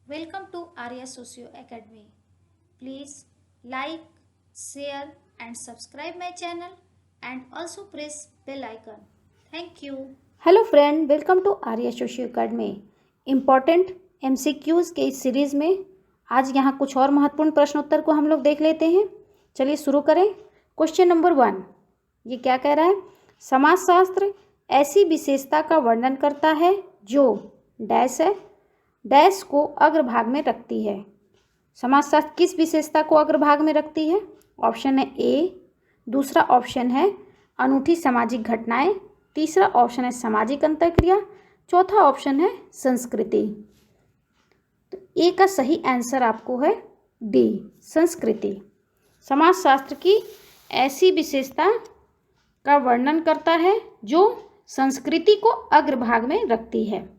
Welcome to Arya Socio Academy. Please like, share and subscribe my channel and also press bell icon. Thank you. Hello friend, welcome to Arya Socio Academy. Important MCQs के इस series में आज यहाँ कुछ और महत्वपूर्ण प्रश्नोत्तर को हम लोग देख लेते हैं। चलिए शुरू करें। क्वेश्चन नंबर 1 ये क्या कह रहा है? समाजशास्त्र ऐसी विशेषता का वर्णन करता है जो डैश है, डैश को अग्रभाग में रखती है। समाजशास्त्र किस विशेषता को अग्रभाग में रखती है? ऑप्शन है ए, दूसरा ऑप्शन है अनूठी सामाजिक घटनाएं, तीसरा ऑप्शन है सामाजिक अंतःक्रिया, चौथा ऑप्शन है संस्कृति। तो ए का सही आंसर आपको है डी, संस्कृति। समाजशास्त्र की ऐसी विशेषता का वर्णन करता है जो संस्कृति को अग्रभाग में रखती है।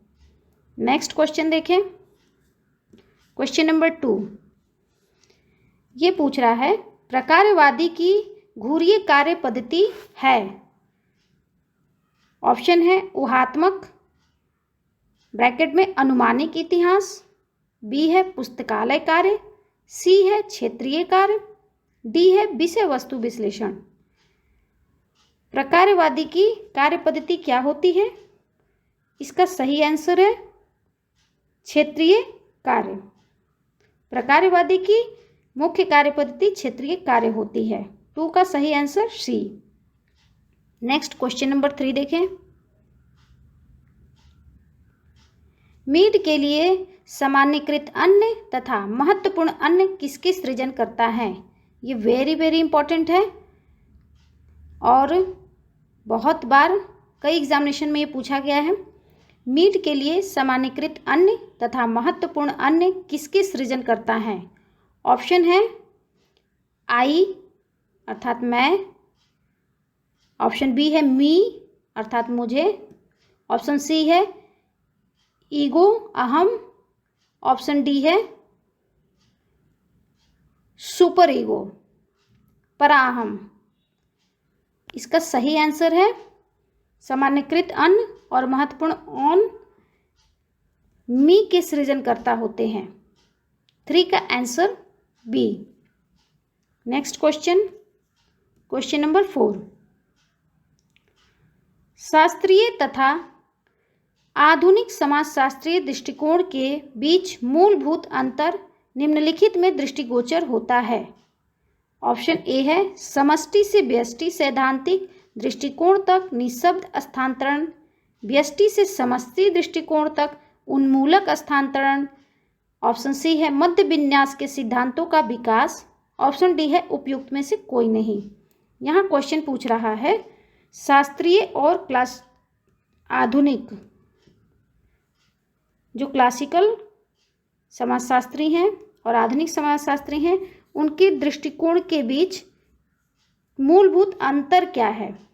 नेक्स्ट क्वेश्चन देखें। क्वेश्चन नंबर 2 ये पूछ रहा है प्रकारवादी की घूर्य कार्य पद्धति है। ऑप्शन है ऊहात्मक ब्रैकेट में अनुमानिक इतिहास, बी है पुस्तकालय कार्य, सी है क्षेत्रीय कार्य, डी है विषय वस्तु विश्लेषण। प्रकारवादी की कार्य पद्धति क्या होती है? इसका सही आंसर है क्षेत्रीय कार्य। प्रकारवादी की मुख्य कार्य पद्धति क्षेत्रीय कार्य होती है। 2 का सही answer C. Next question number 3 देखें। मीड के लिए सामान्यीकृत अन्य तथा महत्वपूर्ण अन्य किसके सृजन करता है? ये वेरी वेरी इंपॉर्टेंट है और बहुत बार कई एग्जामिनेशन में ये पूछा गया है। मीड के लिए सामान्यीकृत अन्य तथा महत्वपूर्ण अन्य किसके सृजन करता है? ऑप्शन है आई अर्थात मैं, ऑप्शन बी है मी अर्थात मुझे, ऑप्शन सी है ईगो अहम, ऑप्शन डी है सुपर ईगो पराअहम। इसका सही आंसर है सामान्यीकृत अन्य और महत्वपूर्ण ऑन मी के सृजनकर्ता होते हैं। 3 का answer B. Next question, question number 4 शास्त्रीय तथा आधुनिक समाजशास्त्रीय दृष्टिकोण के बीच मूलभूत अंतर निम्नलिखित में दृष्टिगोचर होता है। ऑप्शन ए है समष्टि से व्यष्टि सैद्धांतिक दृष्टिकोण तक निःशब्द स्थानांतरण, व्यष्टि से समष्टि दृष्टिकोण तक उन्मूलक स्थानांतरण, ऑप्शन सी है मध्य विन्यास के सिद्धांतों का विकास, ऑप्शन डी है उपयुक्त में से कोई नहीं। यहाँ क्वेश्चन पूछ रहा है शास्त्रीय और आधुनिक जो क्लासिकल समाजशास्त्री हैं और आधुनिक समाजशास्त्री हैं उनके दृष्टिकोण के बीच मूलभूत अंतर क्या है?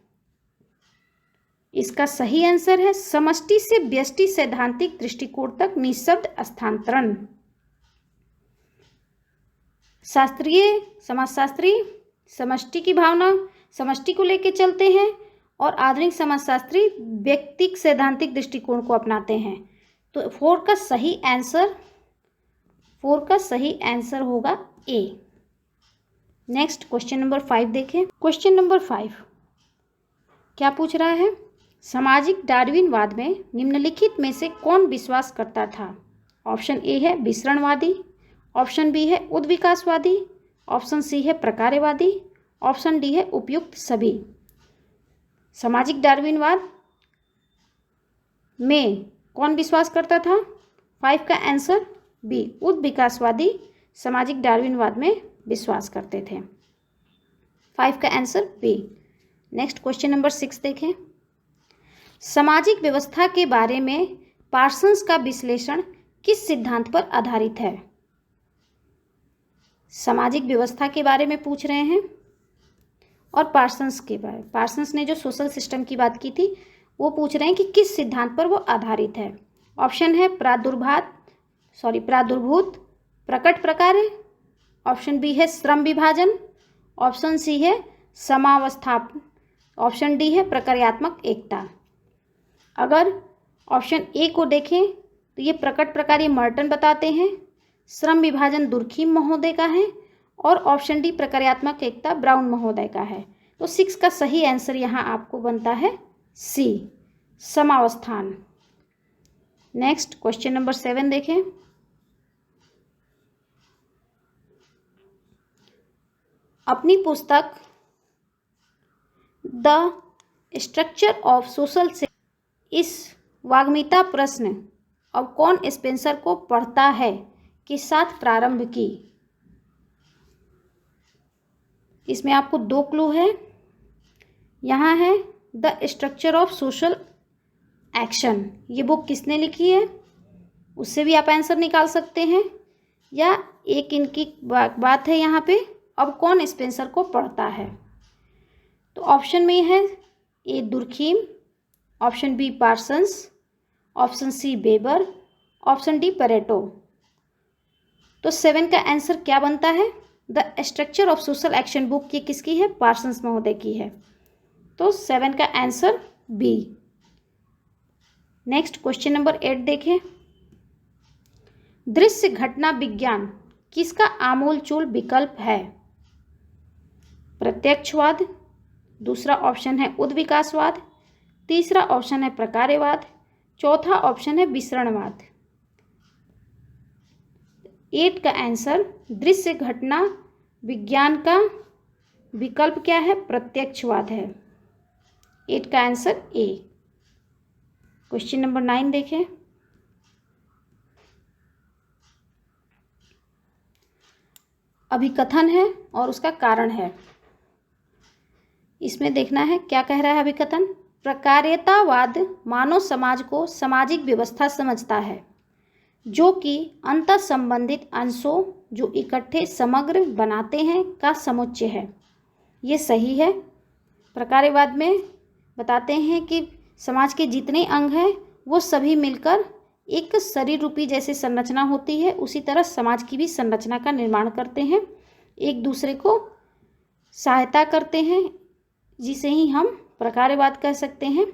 इसका सही आंसर है समष्टि से व्यष्टि सैद्धांतिक दृष्टिकोण तक निःशब्द स्थानांतरण। शास्त्रीय समाजशास्त्री समष्टि की भावना, समष्टि को लेकर चलते हैं और आधुनिक समाजशास्त्री व्यक्तिक सैद्धांतिक दृष्टिकोण को अपनाते हैं। तो 4 का सही आंसर होगा ए। नेक्स्ट क्वेश्चन नंबर 5 देखें। क्वेश्चन नंबर 5 क्या पूछ रहा है? सामाजिक डार्विनवाद में निम्नलिखित में से कौन विश्वास करता था? ऑप्शन ए है विसरणवादी, ऑप्शन बी है उद्विकासवादी, ऑप्शन सी है प्रकारवादी, ऑप्शन डी है उपयुक्त सभी। सामाजिक डार्विनवाद में कौन विश्वास करता था? 5 का आंसर बी, उद्विकासवादी सामाजिक डार्विनवाद में विश्वास करते थे। 5 का answer B. Next question number 6 देखें। सामाजिक व्यवस्था के बारे में पार्सन्स का विश्लेषण किस सिद्धांत पर आधारित है? सामाजिक व्यवस्था के बारे में पूछ रहे हैं और पार्सन्स ने जो सोशल सिस्टम की बात की थी वो पूछ रहे हैं कि किस सिद्धांत पर वो आधारित है। ऑप्शन है प्रादुर्भूत प्रकट प्रकार्य, ऑप्शन बी है श्रम विभाजन, ऑप्शन सी है समावस्थापन, ऑप्शन डी है प्रक्रियात्मक एकता। अगर ऑप्शन ए को देखें तो ये प्रकट प्रकार ये मर्टन बताते हैं। श्रम विभाजन दुर्खीम महोदय का है और ऑप्शन डी प्रक्रियात्मक एकता ब्राउन महोदय का है। तो 6 का सही आंसर यहाँ आपको बनता है सी, समावस्थान। नेक्स्ट क्वेश्चन नंबर 7 देखें। अपनी पुस्तक द स्ट्रक्चर ऑफ सोशल से इस वाग्मिता प्रश्न अब कौन स्पेंसर को पढ़ता है के साथ प्रारंभ की। इसमें आपको 2 क्लू है। यहाँ है the structure of social action, ये बुक किसने लिखी है, उससे भी आप आंसर निकाल सकते हैं। या एक इनकी बात है यहाँ पे, अब कौन स्पेंसर को पढ़ता है। तो ऑप्शन में है A Durkheim, option B Parsons, option C Weber, option D Pareto. तो 7 का आंसर क्या बनता है, the structure of social action book ये किसकी है, पार्सन्स महोदय की है। तो 7 का answer B. Next question number 8 देखें। दृश्य घटना विज्ञान किसका आमूलचूल विकल्प है। प्रत्यक्षवाद, दूसरा ऑप्शन है उद्विकासवाद, तीसरा ऑप्शन है प्रकार्यवाद, चौथा ऑप्शन है विसरणवाद। 8 का आंसर दृश्य घटना विज्ञान का विकल्प क्या है, प्रत्यक्षवाद है। 8 का आंसर ए। क्वेश्चन नंबर 9 देखें। अभिकथन है और उसका कारण है। इसमें देखना है क्या कह रहा है अभिकथन। प्रकार्यतावाद मानव समाज को सामाजिक व्यवस्था समझता है जो कि अंतर संबंधित अंशों जो इकट्ठे समग्र बनाते हैं का समुच्चय है। ये सही है। प्रकार्यवाद में बताते हैं कि समाज के जितने अंग हैं वो सभी मिलकर एक शरीर रूपी जैसे संरचना होती है, उसी तरह समाज की भी संरचना का निर्माण करते हैं, एक दूसरे को सहायता करते हैं, जिसे ही हम प्रकार्यवाद कह सकते हैं।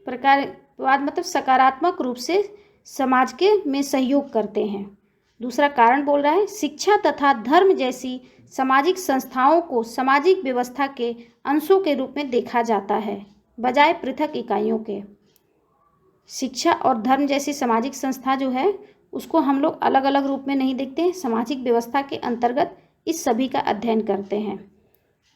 प्रकार्यवाद मतलब सकारात्मक रूप से समाज के में सहयोग करते हैं। दूसरा कारण बोल रहा है शिक्षा तथा धर्म जैसी सामाजिक संस्थाओं को सामाजिक व्यवस्था के अंशों के रूप में देखा जाता है बजाय पृथक इकाइयों के। शिक्षा और धर्म जैसी सामाजिक संस्था जो है उसको हम लोग अलग अलग रूप में नहीं देखते हैं, सामाजिक व्यवस्था के अंतर्गत इस सभी का अध्ययन करते हैं।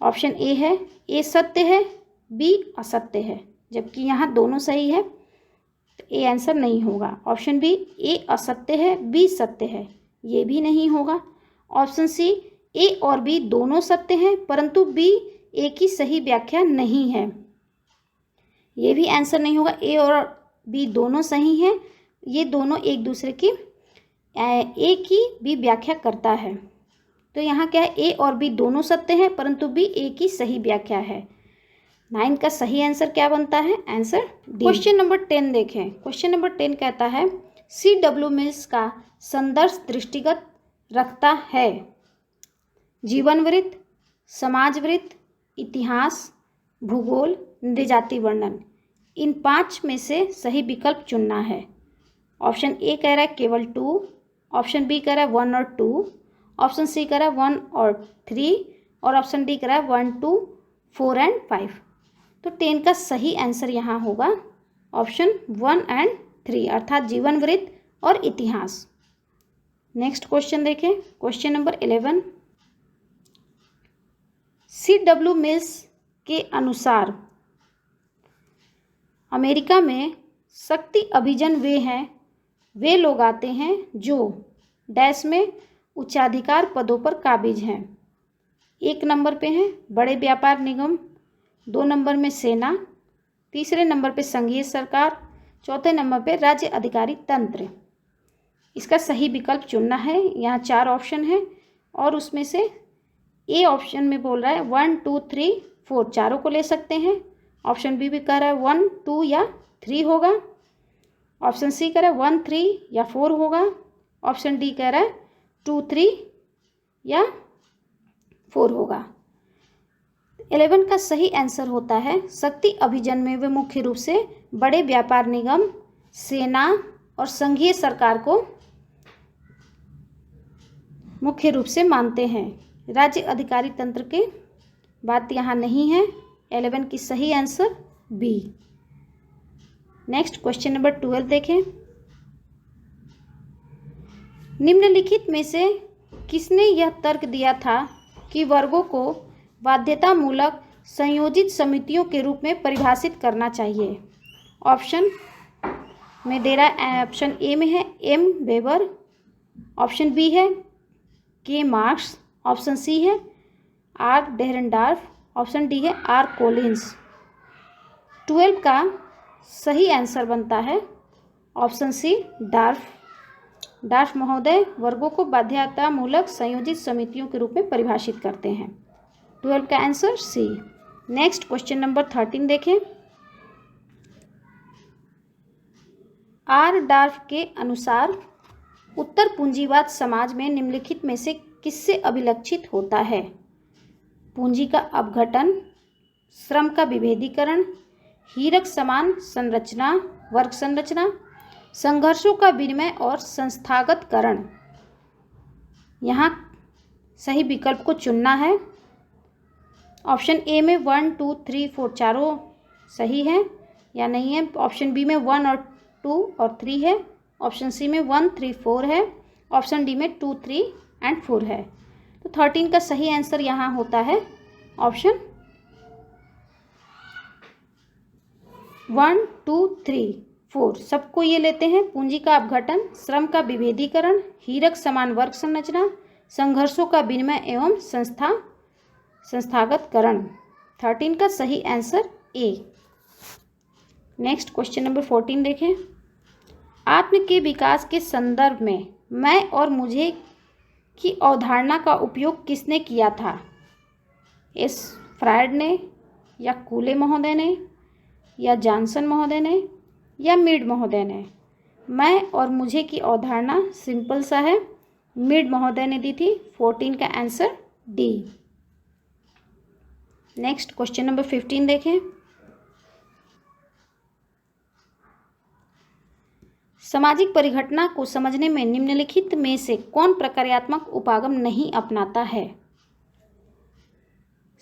ऑप्शन ए है, ए सत्य है, बी असत्य है, जबकि यहाँ दोनों सही है तो ए आंसर नहीं होगा। ऑप्शन बी ए असत्य है, बी सत्य है, ये भी नहीं होगा। ऑप्शन सी ए और बी दोनों सत्य हैं परंतु बी ए की सही व्याख्या नहीं है, ये भी आंसर नहीं होगा। ए और बी दोनों सही हैं, ये दोनों एक दूसरे की ए की भी व्याख्या करता है। तो यहाँ क्या है, ए और बी दोनों सत्य हैं परंतु बी ए की सही व्याख्या है। 9 का सही आंसर क्या बनता है, आंसर डी। क्वेश्चन नंबर 10 देखें। क्वेश्चन नंबर 10 कहता है C.W. मिल्स का संदर्भ दृष्टिगत रखता है जीवन वृत्त, समाज वृत्त, इतिहास, भूगोल, नृजाति वर्णन। इन 5 में से सही विकल्प चुनना है। ऑप्शन ए कह रहा है केवल 2, ऑप्शन बी कह रहा है 1 और 2, ऑप्शन सी कह रहा है 1 और 3 और ऑप्शन डी कह रहा है 1, 2, 4 एंड 5। तो 10 का सही आंसर यहाँ होगा ऑप्शन 1 एंड 3 अर्थात जीवन वृत्त और इतिहास। नेक्स्ट क्वेश्चन देखें। Question number 11। C.W. मिल्स के अनुसार अमेरिका में शक्ति अभिजन वे लोग आते हैं जो डैश में उच्चाधिकार पदों पर काबिज हैं। 1 नंबर पे हैं बड़े व्यापार निगम, 2 नंबर में सेना, तीसरे नंबर पे संघीय सरकार, चौथे नंबर पे राज्य अधिकारी तंत्र। इसका सही विकल्प चुनना है। यहाँ 4 ऑप्शन है और उसमें से ए ऑप्शन में बोल रहा है 1, 2, 3, 4 चारों को ले सकते हैं। ऑप्शन बी भी कह रहा है 1, 2 या 3 होगा। ऑप्शन सी कह रहा है 1, 3 या 4 होगा। ऑप्शन डी कह रहा है 2, 3 या 4 होगा। 11 का सही आंसर होता है शक्ति अभिजन में वे मुख्य रूप से बड़े व्यापार निगम, सेना और संघीय सरकार को मुख्य रूप से मानते हैं। राज्य अधिकारी तंत्र की बात यहाँ नहीं है। 11 की सही answer B. Next question number 12 देखें। निम्नलिखित में से किसने यह तर्क दिया था कि वर्गों को बाध्यतामूलक संयोजित समितियों के रूप में परिभाषित करना चाहिए? ऑप्शन में दे रहा है, ऑप्शन ए में है एम वेबर, ऑप्शन बी है के मार्क्स, ऑप्शन सी है आर डेहरेनडॉर्फ, ऑप्शन डी है आर कोलिंस। 12 का सही आंसर बनता है ऑप्शन सी डार्फ। डार्फ महोदय वर्गों को बाध्यतामूलक संयोजित समितियों के रूप में परिभाषित करते हैं। 12 का answer C. Next question number 13 देखें। आर डार्फ के अनुसार उत्तर पूंजीवाद समाज में निम्नलिखित में से किससे अभिलक्षित होता है? पूंजी का अपघटन, श्रम का विभेदीकरण, हीरक समान संरचना, वर्ग संरचना, संघर्षों का विनिमय और संस्थागतकरण। यहाँ सही विकल्प को चुनना है। ऑप्शन ए में 1, 2, 3, 4 चारों सही है या नहीं है। ऑप्शन बी में 1 और 2 और 3 है। ऑप्शन सी में 1, 3, 4 है। ऑप्शन डी में 2, 3 एंड 4 है। तो 13 का सही आंसर यहाँ होता है ऑप्शन 1, 2, 3, 4 सबको ये लेते हैं। पूंजी का अपघटन, श्रम का विभेदीकरण, हीरक समान वर्ग संरचना, संघर्षों का विनिमय एवं संस्थागतकरण। 13 का सही answer A. Next question number 14 देखें। आत्म के विकास के संदर्भ में मैं और मुझे की अवधारणा का उपयोग किसने किया था? एस फ्रायड ने या कूले महोदय ने या जॉनसन महोदय ने या मीड महोदय ने? मैं और मुझे की अवधारणा सिंपल सा है, मीड महोदय ने दी थी। 14 का answer D. Next question number 15 देखें। सामाजिक परिघटना को समझने में निम्नलिखित में से कौन प्रक्रियात्मक उपागम नहीं अपनाता है?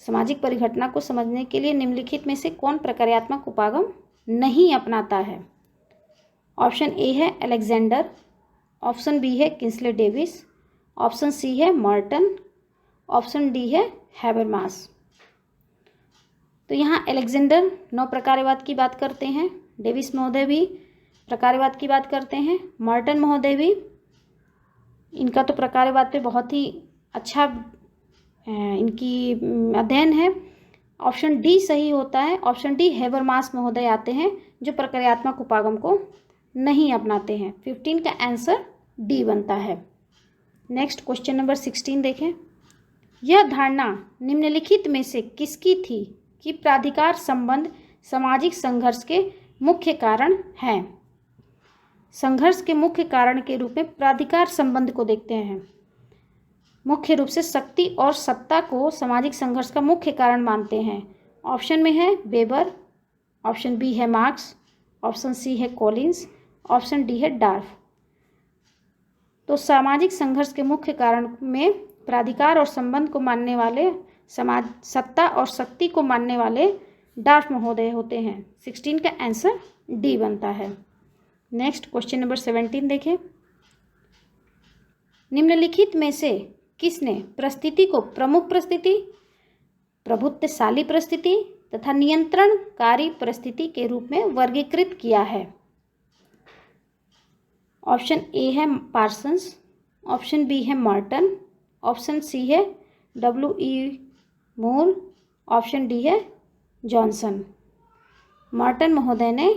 सामाजिक परिघटना को समझने के लिए निम्नलिखित में से कौन प्रक्रियात्मक उपागम नहीं अपनाता है? ऑप्शन ए है अलेक्जेंडर, ऑप्शन बी है किंसले डेविस, ऑप्शन सी है मॉर्टन, ऑप्शन डी है हैबरमास। तो यहाँ अलेक्जेंडर 9 प्रकारवाद की बात करते हैं, डेविस महोदय भी प्रकारवाद की बात करते हैं, मॉर्टन महोदय भी, इनका तो प्रकारवाद पे बहुत ही अच्छा इनकी अध्ययन है। ऑप्शन डी सही होता है। ऑप्शन डी हैबरमास महोदय आते हैं जो प्रक्रियात्मक उपागम को नहीं अपनाते हैं। 15 का आंसर डी बनता है। नेक्स्ट क्वेश्चन नंबर 16 देखें। यह धारणा निम्नलिखित में से किसकी थी कि प्राधिकार संबंध सामाजिक संघर्ष के मुख्य कारण हैं? संघर्ष के मुख्य कारण के रूप में प्राधिकार संबंध को देखते हैं। मुख्य रूप से शक्ति और सत्ता को सामाजिक संघर्ष का मुख्य कारण मानते हैं। ऑप्शन में है वेबर, ऑप्शन बी है मार्क्स, ऑप्शन सी है कॉलिंस, ऑप्शन डी है डार्फ। तो सामाजिक संघर्ष के मुख्य कारण में प्राधिकार और संबंध को मानने वाले, समाज सत्ता और शक्ति को मानने वाले डार्फ महोदय होते हैं। 16 का आंसर डी बनता है। नेक्स्ट क्वेश्चन नंबर 17 देखें। निम्नलिखित में से किसने परिस्थिति को प्रमुख परिस्थिति, प्रभुत्वशाली परिस्थिति तथा नियंत्रणकारी परिस्थिति के रूप में वर्गीकृत किया है? ऑप्शन ए है पार्सन्स, ऑप्शन बी है मॉर्टन, ऑप्शन सी है W.E. मूर, ऑप्शन डी है जॉनसन। मॉर्टन महोदय ने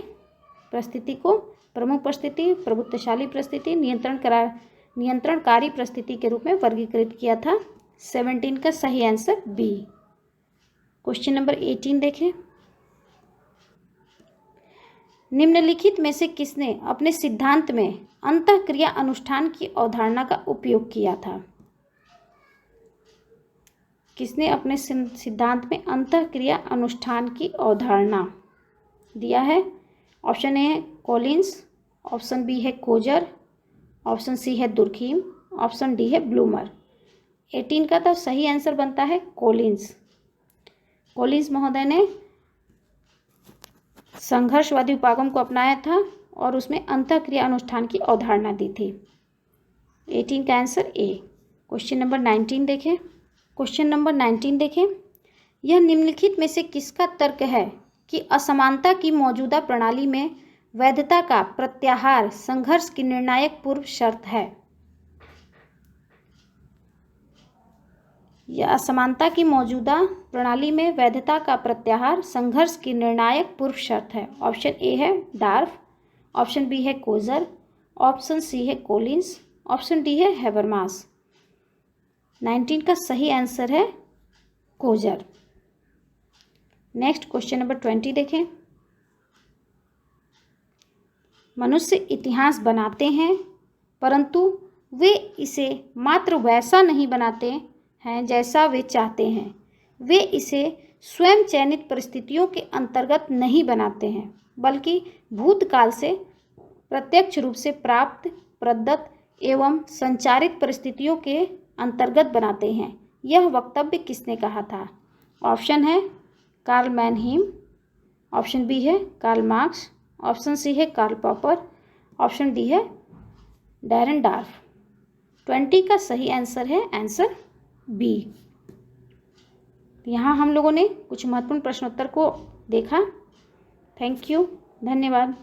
परिस्थिति को प्रमुख परिस्थिति, प्रभुत्वशाली परिस्थिति, नियंत्रणकारी परिस्थिति के रूप में वर्गीकृत किया था। 17 का सही आंसर बी। क्वेश्चन नंबर 18 देखें। निम्नलिखित में से किसने अपने सिद्धांत में अंतःक्रिया अनुष्ठान की अवधारणा का उपयोग किया था? किसने अपने सिद्धांत में अंतःक्रिया अनुष्ठान की अवधारणा दिया है? ऑप्शन ए है कॉलिंस, ऑप्शन बी है कोजर, ऑप्शन सी है दुर्खीम, ऑप्शन डी है ब्लूमर। 18 का तो सही आंसर बनता है कोलिंस। कोलिंस महोदय ने संघर्षवादी उपागम को अपनाया था और उसमें अंतःक्रिया अनुष्ठान की अवधारणा दी थी। 18 का आंसर ए। क्वेश्चन नंबर 19 देखें। क्वेश्चन नंबर 19 देखें। यह निम्नलिखित में से किसका तर्क है कि असमानता की मौजूदा प्रणाली में वैधता का प्रत्याहार संघर्ष की निर्णायक पूर्व शर्त है? यह असमानता की मौजूदा प्रणाली में वैधता का प्रत्याहार संघर्ष की निर्णायक पूर्व शर्त है। ऑप्शन ए है डार्फ, ऑप्शन बी है कोजर, ऑप्शन सी है कोलिंस, ऑप्शन डी है हैबरमास। 19 का सही आंसर है कोजर। नेक्स्ट क्वेश्चन नंबर 20 देखें। मनुष्य इतिहास बनाते हैं परंतु वे इसे मात्र वैसा नहीं बनाते हैं जैसा वे चाहते हैं। वे इसे स्वयं चयनित परिस्थितियों के अंतर्गत नहीं बनाते हैं बल्कि भूतकाल से प्रत्यक्ष रूप से प्राप्त, प्रदत्त एवं संचारित परिस्थितियों के अंतर्गत बनाते हैं। यह वक्तव्य किसने कहा था? ऑप्शन है कार्ल मैनहीम, ऑप्शन बी है कार्ल मार्क्स, ऑप्शन सी है कार्ल पॉपर, ऑप्शन डी है डैरेन डार्फ। 20 का सही आंसर है आंसर बी। यहाँ हम लोगों ने कुछ महत्वपूर्ण प्रश्नोत्तर को देखा। थैंक यू, धन्यवाद।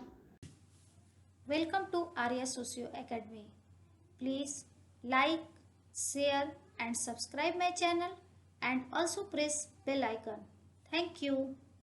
Welcome to Arya Socio Academy. Please like, share and subscribe my channel and also press bell icon. Thank you.